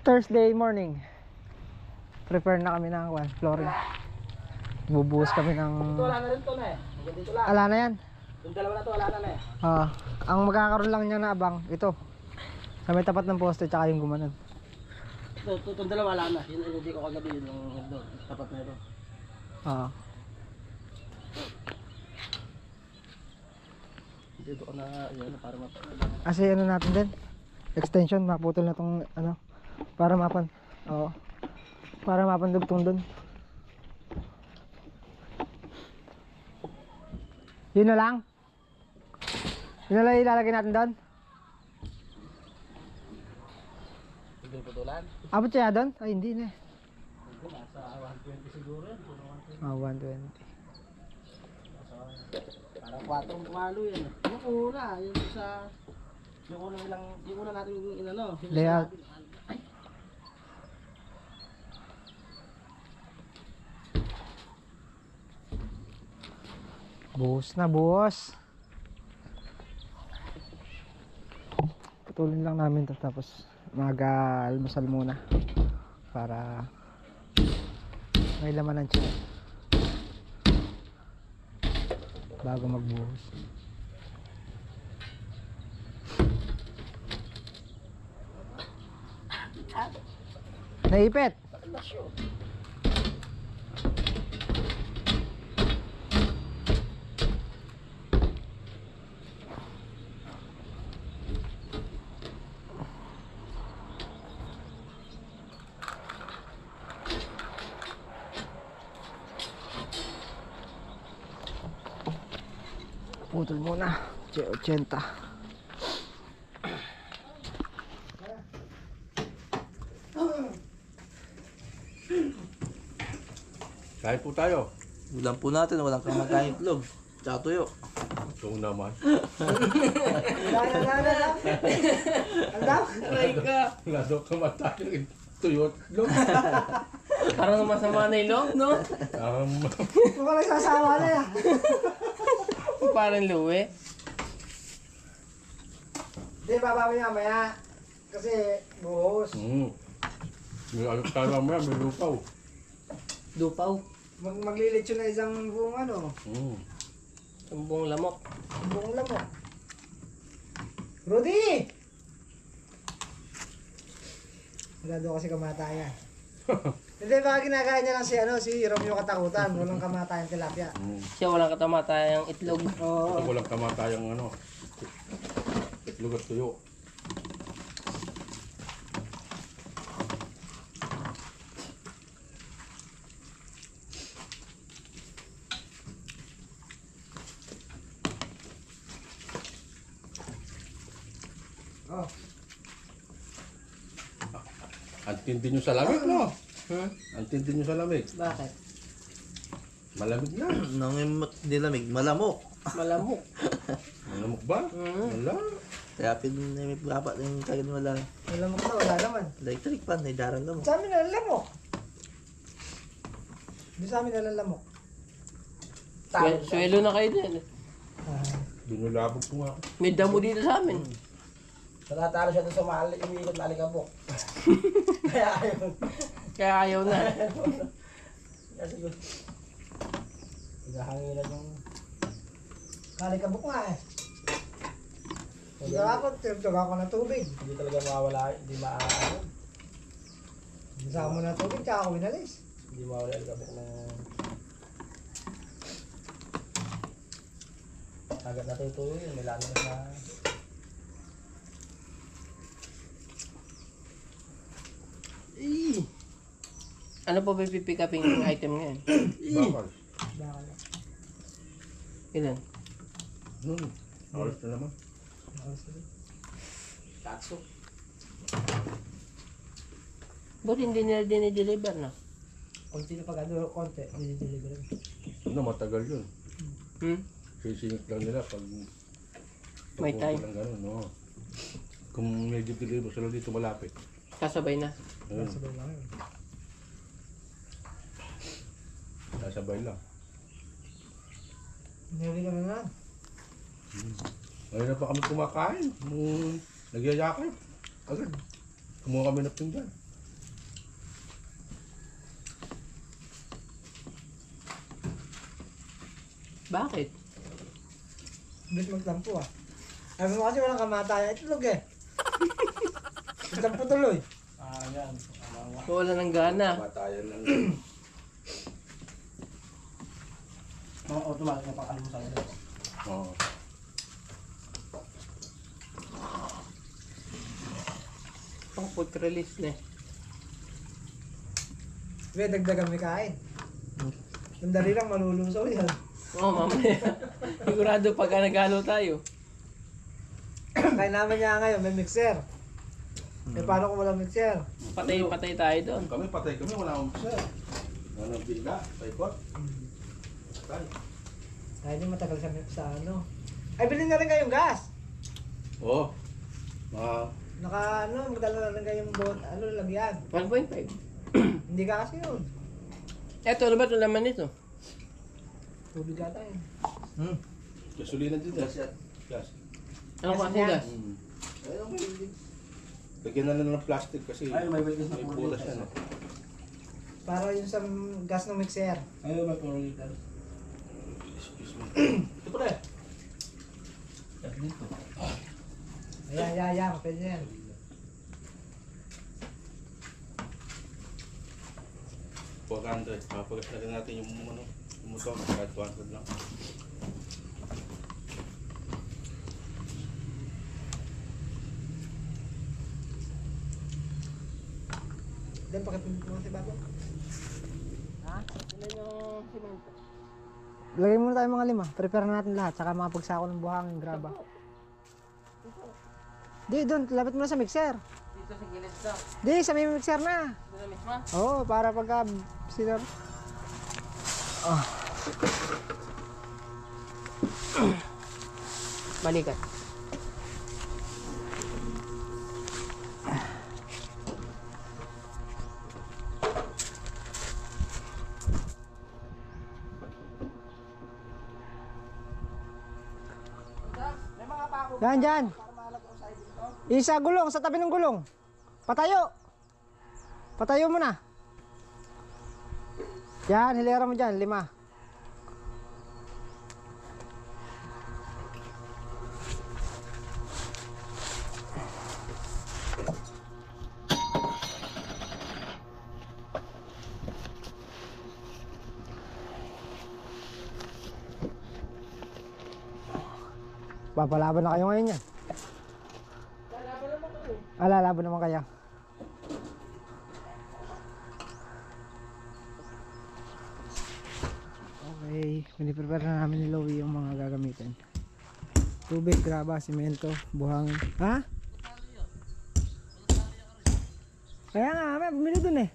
Thursday morning. Prepare na kami ng flooring. Bubuhos kami ng... Ito wala na rin to na eh. Hanggang dito lang. Ala na yan. Yung dalawa na to wala na eh. Ang magkakaroon lang niya na abang, ito. Sa may tapat ng poste, tsaka yung gumanon. Itong dalawa wala na. Yun hindi ko kagabi yun yung doon. Tapat na ito. Dito ko na yun para Kasi ano natin din, extension, maputol na tong ano, para mapan. Para mapandugtong doon. Yun na lang. Yun na lang ilalagay natin doon. Hindi putulan. Abot siya doon? Ay hindi na. Hindi nasa 120 siguro yun. 120. Parang 4 pumalo yan. Yung una, yung sa... Yung una natin inano. Layout. Ay. Buhos na, buhos. Putulin lang namin to, tapos mag-almusal muna para may laman ng tiyan bago magbuhos. Naipit. Putol muna. 80. Kain po tayo. Ulam po natin, walang kamatayan itlog. Tsaka tuyo. Ito naman. Wala daw kamatayan tuyot. Parang masama na ilong, no? Kung ka nagsasawa na yan. Parang luwi. Hindi, babawi niya maya. Kasi buhos. May ayok tayo mamaya, may lupaw. Dupaw. Maglilitsyo na isang buong ano. Yung buong lamok. Buong lamok. Rudy! Wala daw kasi kamatayan. Hindi, baka ginagaya niya lang si Romeo Katakutan. Walang kamatayan tilapia. Siya walang katamatayang itlog. Oo. Ito walang kamatayang itlog at tuyo. Oh. Ang tindi nyo sa lamig, no? Ang tindi nyo sa lamig. Bakit? Malamig na. Nang nilamig, malamok. Malamok. Malamok ba? Wala. Kaya pinimip dapat yung kagad wala. Malamok na, wala naman. Electric pan, ay daran lamok. Sa amin na lamok. Hindi sa amin na lamok. Swelo na kayo din. Binulabog ko nga. May damo dito sa amin. Natatalo siya doon sa umiikot na alikabok. Kaya ayun. Kaya ayaw na. Kasi yun. Pinahanginan yung... Kalikabok nga eh. Tugak ako ng tubig. Hindi talaga mawawala, hindi maaano. Bisama mo ng tubig, tsaka ako winalis. Hindi mawawala yung alikabok ng... Agad natutuyo yun, may lalo na... Ano po ba pipick uping item ngayon? Bakal. Bakal. Ilan? Alas na naman. Katso. Ba't hindi nila dinideliver na? Konti na pag-ano, konti. Deliver. Ano, matagal yun. Sisingit lang nila pag May time. lang ganun, no? Kung may deliver sila dito malapit. Kasabay na. Ayun, Sabay lang yun. sasabay lang. Nari ka na na. Ngayon na pa kami kumakain. Nagyayakay. Agad. Kumuha kami ng pinggan. Bakit? Bilis magtampo ah. Sabi mo kasi walang kamatayan. Itlog eh. Magtampo tuloy. Yan. Wala ng gana. Batayan lang. Mga automatic na pang-almusal. Oo. Pang food release na eh. Be, dagdagan may kain. Sandali lang, malulusaw yan. Oo, mamaya. Sigurado pagka nagalo tayo. Kaya naman niya ngayon, may mixer. Eh, paano kung walang mixer? Patay tayo doon. Kami patay kami, wala akong sir. Wala nang biga, paikot. Patay. Kaya niyo matagal sa ano. Ay, bilhin na rin kayong gas. Oo. Magdala na rin kayong lagyan. 1.5. Hindi ka kasi yun. Eto, ano ba ito laman nito? Tubig ata yun. Gasolina din. Gas. Gas. Ano Gas kasi niya. gas? Ayun, lagyan na lang ng plastic kasi Ay, may bigas na may puro bulas liters. yan. Para yun sa gas ng mixer. Ayun, may puro liters. Excuse me. Ito pre. At dito. Ayan. Pwede yan. $400. Papagas na rin natin yung motor. Kahit 200 lang. Then, pakipindot mo si Bago. Ilan yung simento? Lagay muna tayo mga 5. Prepare na natin lahat. Saka mga pagsako ng buhangin, graba. Di, doon. Lapit mo na sa mixer. Dito sa gilid daw. Di, sa may mixer na. Dito na mismo. Oo, para pagka sinor. Balikat. May mga pako. Dyan. Para mahalaga ko sa dito. Isa gulong, sa tabi ng gulong. Patayo. Patayo mo na. Yan, hilera mo dyan, 5. Papalaban na kayo ngayon yan. Lalaban naman kaya. Okay, piniprepare na namin ni Louie yung mga gagamitin. Tubig, graba, simento, buhangin. Ha? Kaya nga, may bumili dun eh.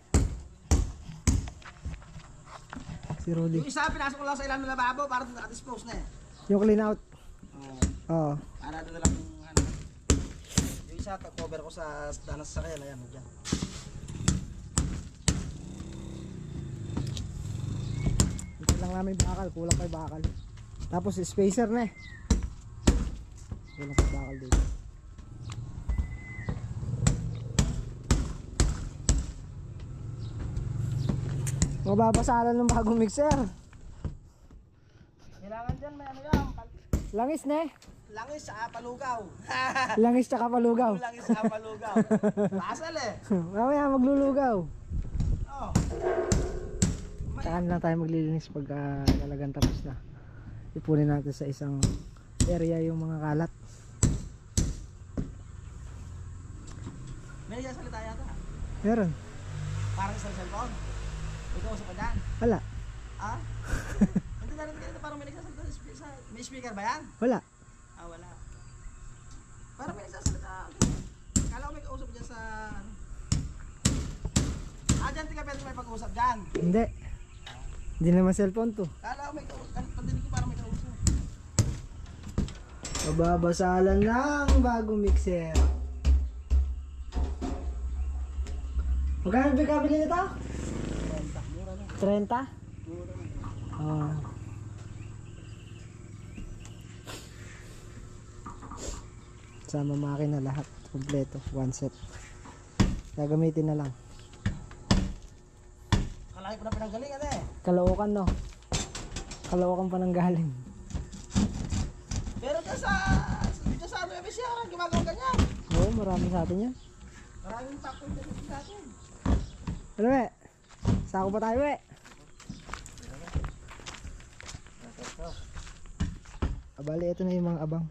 Si Rudy. Yung isa, pinasok ko lang sa ilang ng lababo para doon nakadispose na eh. Yung clean out. Oo. Oo. Para doon na lang yung ano. Yung isa, cover ko sa danas sa kaya. Ayan, dyan. Ito lang namin bakal, kulang pa yung bakal. Tapos spacer na eh. Kulang pa yung bakal dito. Mababasalan ng bagong mixer. Kailangan dyan, may ano yan. Langis na eh. Langis sa palugaw. Langis tsaka palugaw. Langis sa palugaw. Pasal eh. Mamaya maglulugaw. Oh. Saka na lang tayo maglilinis pag talagang tapos na. Ipunin natin sa isang area yung mga kalat. May nagsasalita yata. Meron. Parang sa cellphone. Ikaw sa dyan. Wala. Ah? Hindi na rin ganito, parang may nagsasalita. May speaker ba yan? Wala. Ah, wala. Parang may nagsasalita. Kala ko may kausap dyan sa... Ah, dyan tika pwede may pag-usap dyan. Hindi. Hindi naman cellphone to. Kala ko may kausap. Pandinig ko parang may kausap. Mababasalan ng bagong mixer. Magkano kabili nito? 30? Oo. Sama makina lahat. Kompleto. One set. Gagamitin na lang. Kalaki ko na pinanggalingan eh. Kalookan no? Kalookan pa nang galing. Meron dyan sa Nueva Ecija, gumagawa ganyan. Oo, marami sa atin yan. Maraming factory dyan sa atin. Ano eh? Sako pa tayo eh. Abali, ito na yung mga abang.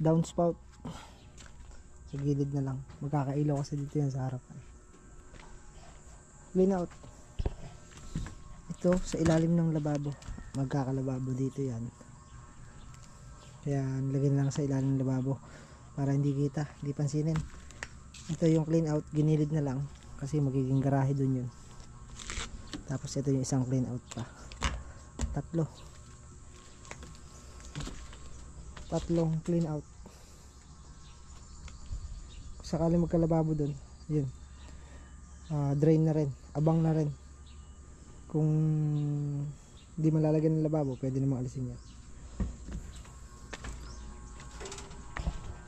Downspout. Sa gilid na lang. Magkakailaw kasi dito yan sa harapan. Clean out. Ito sa ilalim ng lababo. Magkakalababo dito yan. Kaya lagyan lang sa ilalim ng lababo para hindi kita, hindi pansinin. Ito yung clean out, ginilid na lang kasi magiging garahe dun yun. Tapos ito yung isang clean out pa. Tatlong clean out. Sakali magkalababo dun, yun. Drain na rin, abang na rin. Kung hindi malalagyan ng lababo, pwede namang alisin yan.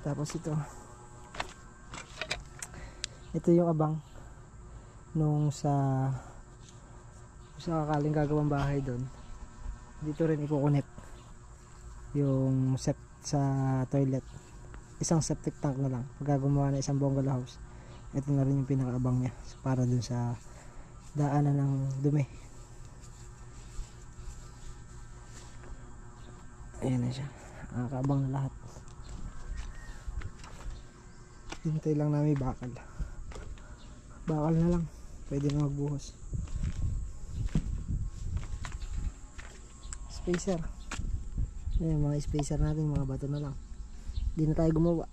Tapos ito yung abang nung sa kakaling gagawang bahay doon. Dito rin ikukunik yung set sa toilet. Isang septic tank na lang. Pag gumawa na isang bungalow house, ito na rin yung pinakaabang niya para dun sa daanan ng dumi. Ayan na siya, nakakaabang na lahat. Hintay lang namin bakal na lang, pwede na magbuhos. Spacer, ayan mga spacer natin, mga bato na lang, hindi na tayo gumawa.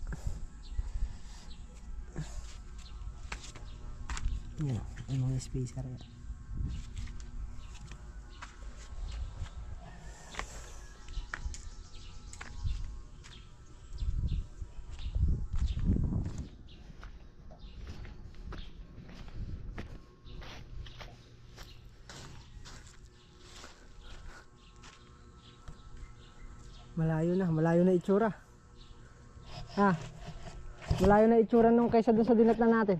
Ayan, yung mga spacer yan. Malayo na itsura. Malayo na itsura nung kaysa dun sa dinatnan natin.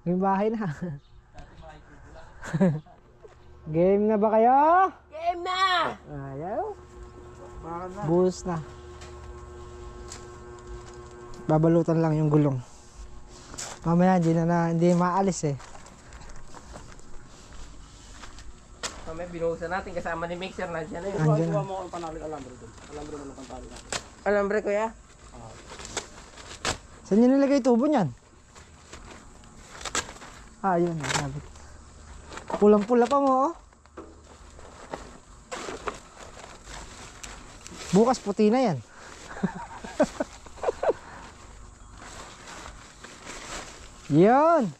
Yung bahay na. Game na ba kayo? Game na! Ayaw. Buhos na. Babalutan lang yung gulong. Mamaya hindi maalis eh. May binuhusan natin kasama ni mixer na dyan eh. Andyan na. Kuha mo ang panalig alambre doon. Alambre mo ng pantali natin. Alambre kuya? Saan nyo nilagay tubo niyan? Yun. Sabit. Pulang-pula pa mo oh. Bukas puti na yan. Yun.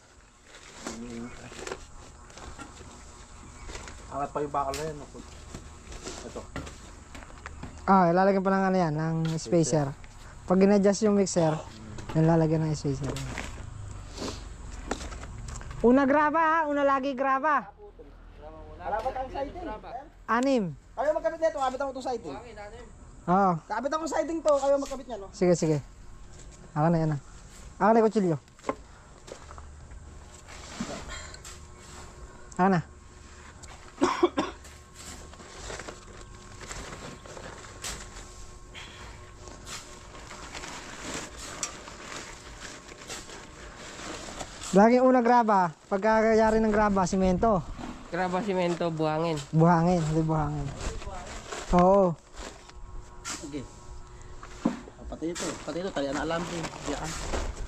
Angat pa yung bakal na yan. Ito. Ilalagyan pa ng ano yan, ng spacer. Pag in-adjust yung mixer, nilalagyan ng spacer. Una graba, una lagi graba. Alabat ang siding. 6. Kayo magkabit nito, kabit ako itong siding. Oo. Kabit ako siding to, kayo magkabit niya, no? Sige. Ako na yan. Ako na yung kutsilyo. Ako na. Laging una graba. Pagkakayari ng graba, simento. Graba, simento, buhangin. Buhangin, hindi buhangin. Oo. Okay. Pati ito, talian na alambre. Diyan.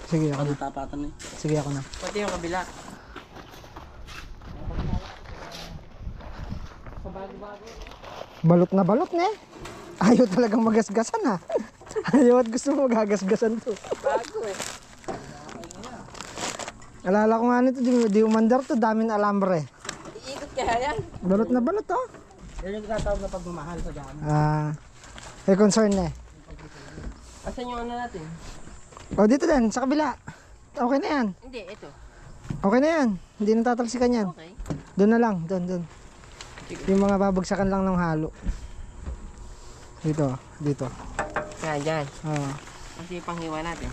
Sige, ako na. Tapatan eh. Sige, ako na. Pati yung kabila. Balot na eh. Ayaw talagang magasgasan ha. Ayaw at gusto mo magagasgasan to. Bago eh. Alala ko nga nito, di umandar to, daming alambre. Iikot kaya yan. Balot na balot oh. Yan yung tinatawag na pagmamahal sa daan. May concern na eh. Asan yung ano natin? Dito din, sa kabila. Okay na yan. Hindi, ito. Okay na yan. Hindi na tatalsikan yan. Okay. Doon na lang, doon. Yung mga babagsakan lang ng halo. Dito. Nga, dyan. Oo. Kasi panghiwa natin.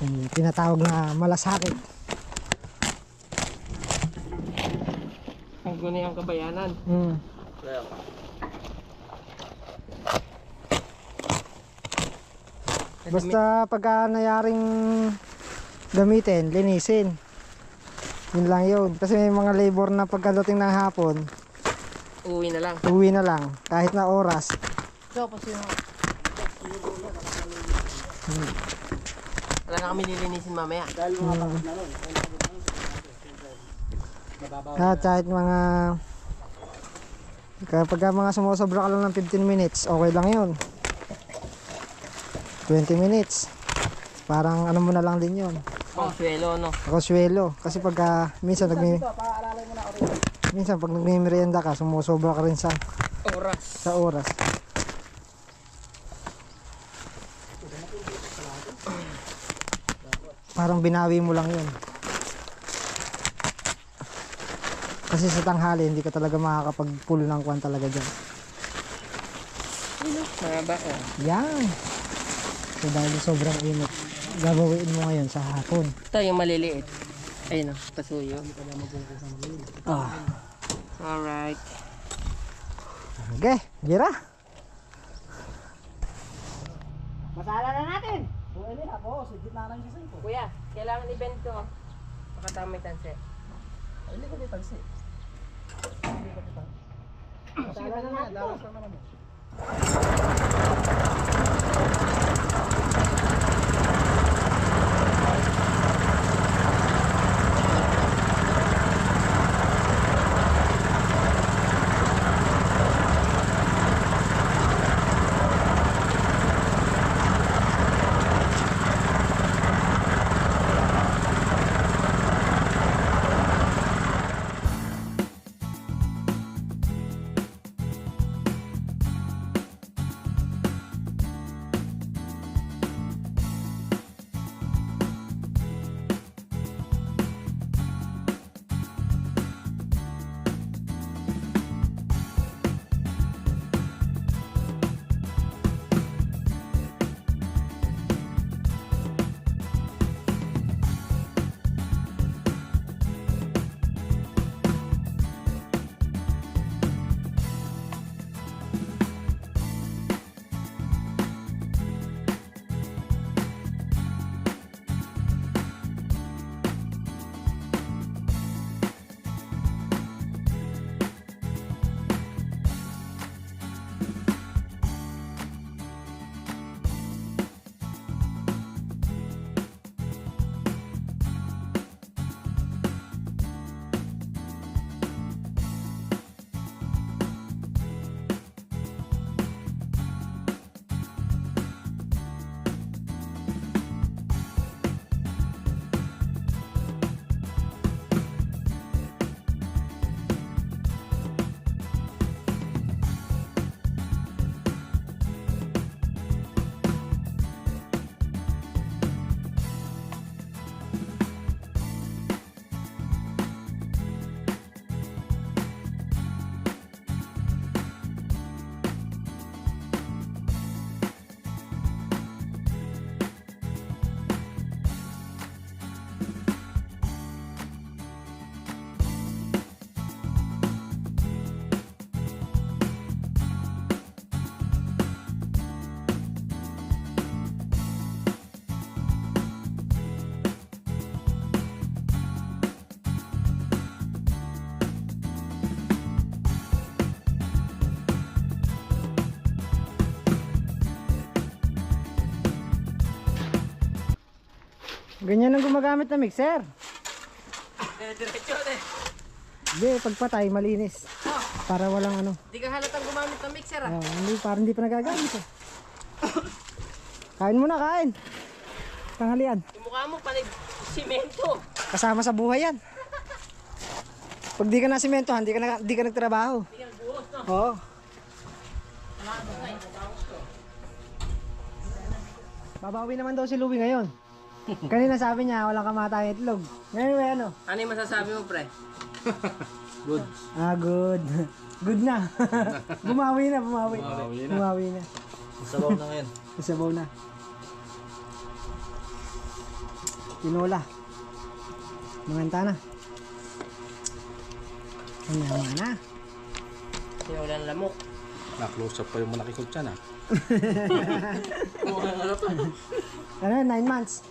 Yung tinatawag na malasakit. ko na yung kabayanan. Kaya, Basta pagka nayaring gamitin, linisin. Yun lang yun. Kasi may mga labor na pagkadating ng hapon, Uwi na lang. uwi na lang. Kahit na oras. Wala na kami lilinisin mamaya. Kahit mga kapag mga sumusobra ka lang ng 15 minutes, okay lang yun. 20 minutes. Parang ano mo na lang din yun. Consuelo, no? Konsuelo. Kasi pagka minsan minsan pag nagmimerienda ka, sumusobra ka rin sa Oras. oras. Parang binawi mo lang yun. Kasi sa tanghali, hindi ka talaga makakapag-pull ng kwan talaga dyan. Mahaba, oh. Yan. So dahil sobrang init, gagawin mo ngayon sa hapon. Ito yung maliliit. Ayun, oh. Pasuyo. Ah. Alright. Okay, gira. Masala na natin. So, ini ako, sa gitna ng gising ko. Kuya, kailangan event ko. Makatamay tanse. Hindi ko ditansi. Masala na natin. Dawas lang naman. Ganyan ang gumagamit na mixer. Diretso eh. Hindi, pagpatay, malinis. Para walang ano. Di ka halatang gumamit ng mixer, ah. Hindi, parang hindi pa nagagamit eh. Kain muna, kain. Tanghalian. Yung mukha mo, panig simento. Kasama sa buhay yan. Pag di ka na simentohan, di ka nagtrabaho. Hindi ka nagbuhos, no? Oo. Babawi naman daw si Louie ngayon. Kanina sabi niya, walang kamatayang itlog. Ngayon, ano? Ano yung masasabi mo, pre? good. Good. Good na. Bumawi na. Bumawi na. Sabaw na ngayon. Isabaw na. Tinola. Manganta na. Ang naman na. Kasi wala lamok. Na-close up pa yung malaki ko dyan ah. Ano, 9 months.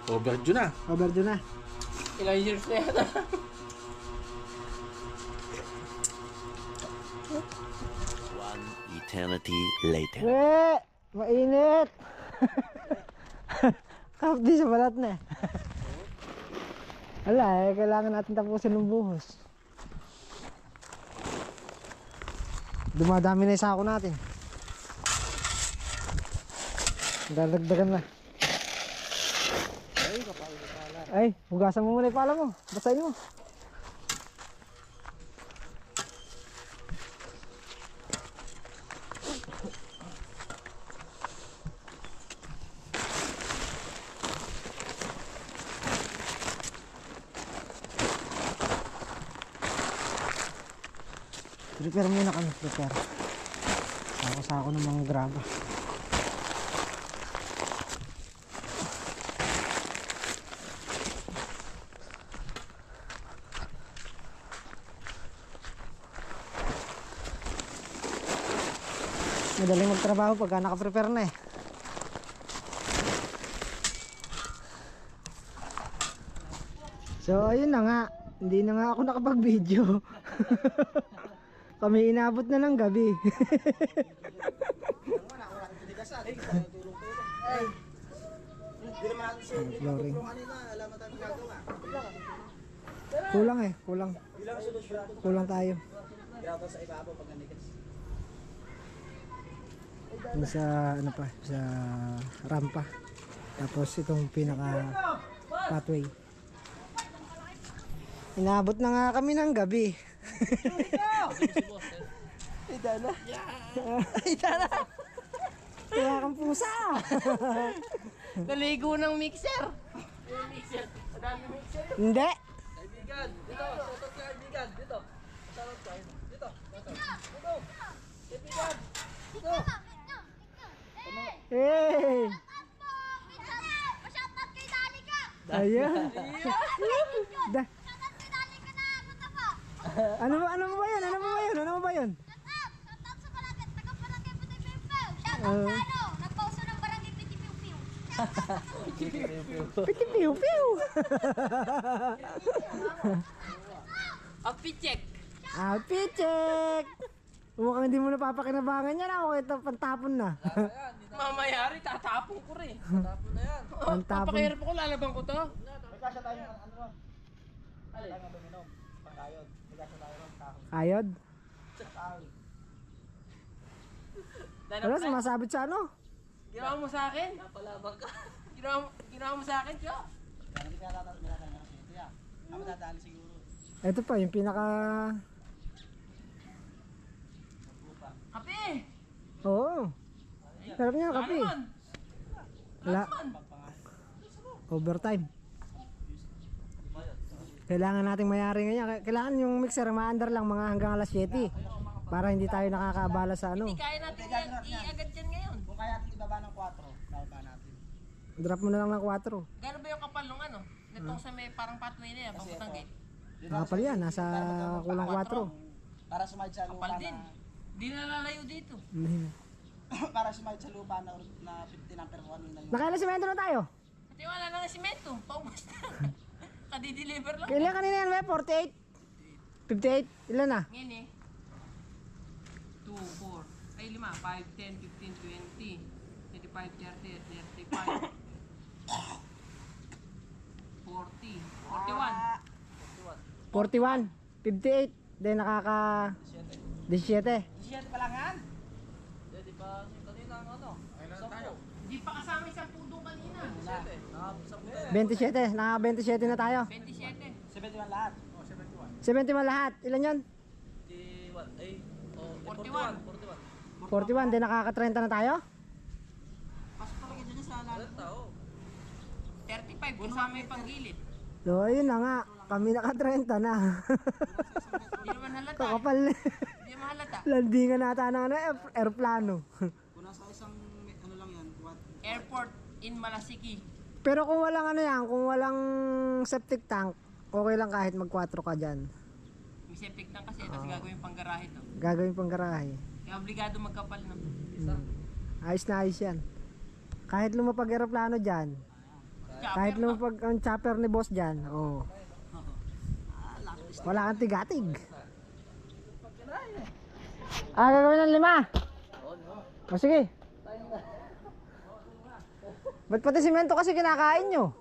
Overdue na. Overdue na. Ilang years na yata. One eternity later. Mainit! Kapdi sa balat na eh. Wala eh, kailangan natin tapusin ng buhos. Dumadami na yung sako natin. Dadagdagan na. Ay, hugasan mo muna yung pala mo. Basahin mo. Prepare muna kami, prepare. Sako-sako ng mga graba. Madaling magtrabaho pagka naka-prepare na eh. So ayun na nga, hindi na nga ako nakapag-video. Kami inabot na ng gabi. Flooring. Kulang eh, kulang. Kulang tayo. Sa ibabaw pag nanigas. Yung sa ano pa, sa rampa. Tapos itong pinaka pathway. Inabot na nga kami ng gabi. Idana. Idana. Kaya kang pusa. Naligo ng mixer. Mixer. Madami mixer. Hindi. Kaibigan, dito. Shoutout ka kaibigan, dito. Shoutout ka, dito. Dito. Kaibigan, dito. Hey. Shoutout kay Dalika! Ayan. Da. Shoutout kay Dalika na punta po! Ano mo ba 'yan? Ano mo ba 'yan? Shoutout sa barangay, taga-barangay Puti Piu Piu! Shoutout sa ano, nagpauso ng barangay Puti Piu Piu! Piti piu piu. Outfit check. Outfit check. Mukhang hindi mo napapakinabangan yan. Ako ito pantapon na. Mamayari, tatapon ko rin. Tapos na yan. Pantapon. Papakirap ako, lalabang ko to. May kasya tayo ng ano ron. Tayo ng dominom. Pangkayod. May kasya tayo ron. Kahoy. Kayod. Kahoy. Ano, sumasabit sa ano? Ginawa mo sa akin? Napalabang ka. Ginawa mo sa akin, Kyo? Kaya hindi ka natatanggal ng sito yan. Ako dadaan siguro. Ito pa, yung pinaka... Kape! Oo. Sarap niya, kape. Naman! Wala. Overtime. Kailangan nating mayari ngayon. Kailangan yung mixer maandar lang mga hanggang alas 7. Para hindi tayo nakakaabala sa ano. Hindi kaya natin yan, i-agad yan ngayon. Kung kaya natin ibaba ng 4, bababa natin. Drop mo na lang ng 4. Gano'n ba yung kapal nung ano? Nitong sa may parang pathway na yan, papuntang gate. Nakapal yan, nasa kulang 4. Para sumahid sa lupa Kapal din. na... Di na lalayo dito. para sumahid sa lupa na 50 ampere kung ano yun. Nakailan semento na tayo? Pati wala na ng simento, paubos na. Kadi-deliver lang. Kailan kanina yan, 48? 58? Ilan na? Ngayon eh. 2, 4, ay 5, 5, 10, 15, 20, 25, 30, 35, 40, 41. 41, 58, then nakaka 17. 17 pa lang yan. Di pa kasama isang pudo kanina. 27, naka 27 na tayo. 27. 71 lahat. 71 lahat. Ilan yun? 41. 41, then nakaka 30 na tayo? Pasok talaga dyan sa lahat. 35 kasama yung panggilid. So, ayun na nga. Kami naka 30 na. Hindi naman halata. Kakapal na. Hindi naman halata. Landingan nata na ano, aeroplano. Kung nasa isang ano lang yan, Airport in Malasiki. Pero kung walang ano yan, kung walang septic tank, okay lang kahit mag 4 ka dyan. May septic tank kasi, tapos gagawin pang garahe to. Gagawin pang garahe. Kaya obligado magkapal ng Ayos na ayos yan. Kahit lumapag aeroplano dyan, kahit lumapag ang chopper ni boss dyan, oh. Wala kang tigatig. Gagawin ng 5. O sige. Ba't pati simento kasi kinakain nyo?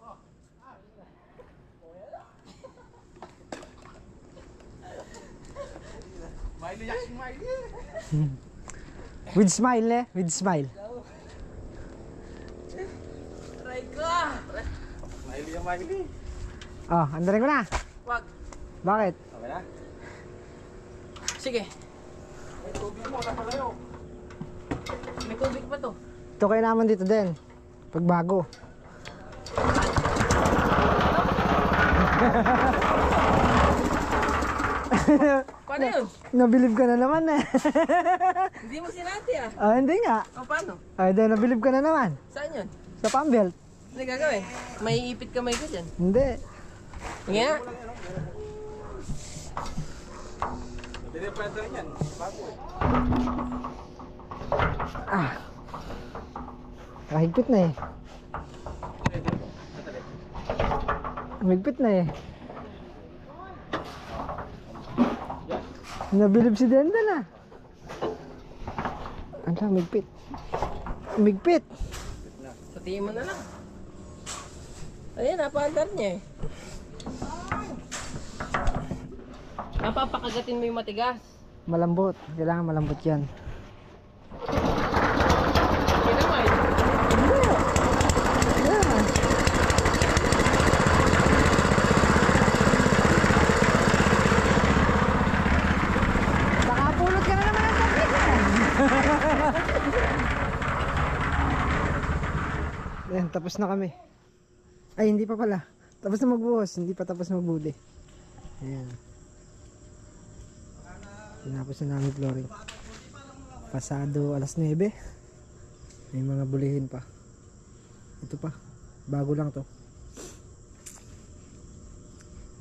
With smile eh, with smile. Try ko! Oh, andarin ko na. Wag. Bakit? Sige. May tubig pa to. Ito kayo naman dito din. Pagbago. Paano yun? Nabilib ka na naman eh. Hindi mo sinati ah. Hindi nga. O paano? Then nabilib ka na naman. Saan yun? Sa pambelt. Ano gagawin? May ipit kamay ko dyan. Hindi. Nga? Kahigpit na eh. Mahigpit na eh. Nabilib si Denda na. Ano, migpit. Migpit. Satiin mo na lang. Ayan, napaandar niya eh. Napapakagatin mo yung matigas. Malambot. Kailangan malambot yan. Hindi naman. Yan. Nakapulot ka na naman ang tubig yan. Ayan, tapos na kami. Ay, hindi pa pala. Tapos na magbuhos. Hindi pa tapos magbuli. Ayan. Tinapos na namin flooring. Pasado 9:00. May mga bulihin pa. Ito pa. Bago lang to.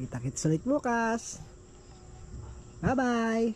Kita-kits ulit bukas. Bye-bye!